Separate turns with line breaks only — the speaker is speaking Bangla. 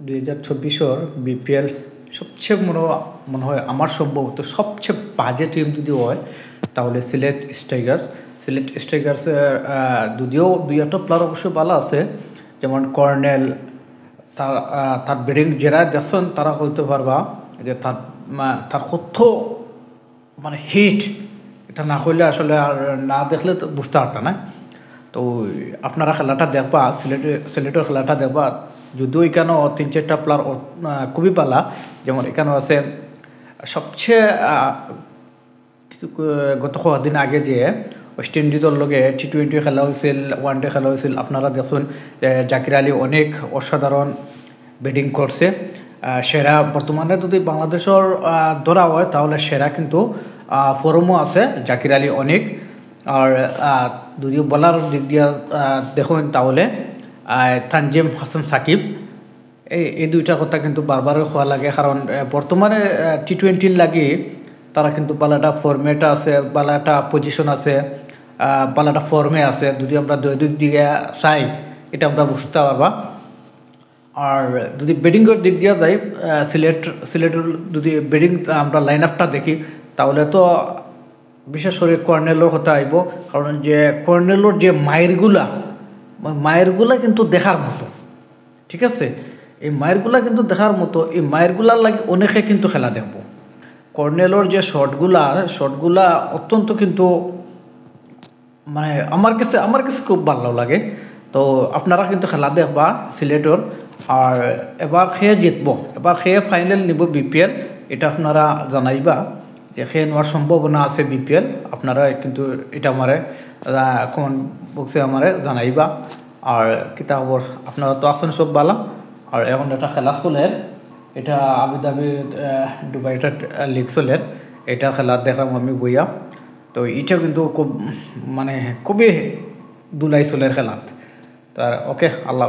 2024 বিপিএল সবচেয়ে মনে হয় আমার সম্ভবত সবচেয়ে বাজে টিম যদি হয় তাহলে সিলেট স্ট্রাইকার্সের যদিও দুই একটা প্লেয়ার অবশ্যই ভালো আছে, যেমন কর্নেল, তার ব্যাটিং যারা দেখছেন তারা হইতে পারবা যে তার কত মানে হিট, এটা না হইলে আসলে আর না দেখলে তো বুঝতে পারতাম না। তো আপনারা খেলাটা দেখবা, সিলেটের খেলাটা দেখবা, যদিও এখানেও 3-4টা প্লেয়ার খুবই পালা, যেমন এখানেও আছে সবচেয়ে কিছু গত কদিন আগে যে ওয়েস্ট ইন্ডিজের লগে T20 খেলা হয়েছিল, ওয়ানডে খেলা হয়েছিল, আপনারা দেখুন জাকির আলী অনেক অসাধারণ ব্যাটিং করছে। সেরা বর্তমানে যদি বাংলাদেশের ধরা হয় তাহলে সেরা কিন্তু ফরমও আছে জাকির আলী অনেক। আর যদিও বলার দিক দিয়ে দেখুন তাহলে তানজিম হাসান সাকিব, এই দুইটা কথা কিন্তু বারবার হওয়া লাগে, কারণ বর্তমানে T20 লাগে তারা কিন্তু বালাটা ফর্মেট আছে, বালাটা পজিশন আছে, বালাটা ফর্মে আছে। যদি আমরা দৈনিক দিকে চাই এটা আমরা বুঝতে পারবা। আর যদি ব্যাটিংয়ের দিক দিয়ে যাই, সিলেটের যদি ব্যাটিং আমরা লাইন আপটা দেখি তাহলে তো বিশেষ করে কর্নেলের কথা আইব, কারণ যে কর্নেলের যে মায়েরগুলা কিন্তু দেখার মতো, ঠিক আছে? এই মায়েরগুলা কিন্তু দেখার মতো, এই মায়েরগুলার লাগে অনেকে কিন্তু খেলা দেখব। কর্নেলের যে শটগুলা অত্যন্ত কিন্তু মানে আমার কাছে খুব ভালো লাগে। তো আপনারা কিন্তু খেলা দেখবা সিলেটের। আর এবার খেয়ে জিতব, এবার খেয়ে ফাইনাল নিব বিপিএল, এটা আপনারা জানাইবা যে খেয়ে নেওয়ার সম্ভাবনা আছে বিপিএল। আপনারা কিন্তু এটা আমারে কমেন্ট বক্সে আমারে জানাইবা। আর কিতা খবর, আপনারা তো আছেন সব ভালো। আর এখন একটা খেলা চলে, এটা আবুধাবি দুবাই একটা লিগ চলে, এটা খেলা দেখলাম আমি বইয়া। তো এটা কিন্তু খুব মানে খুবই দুলাই চলের খেলাত। তার ওকে, আল্লাহ।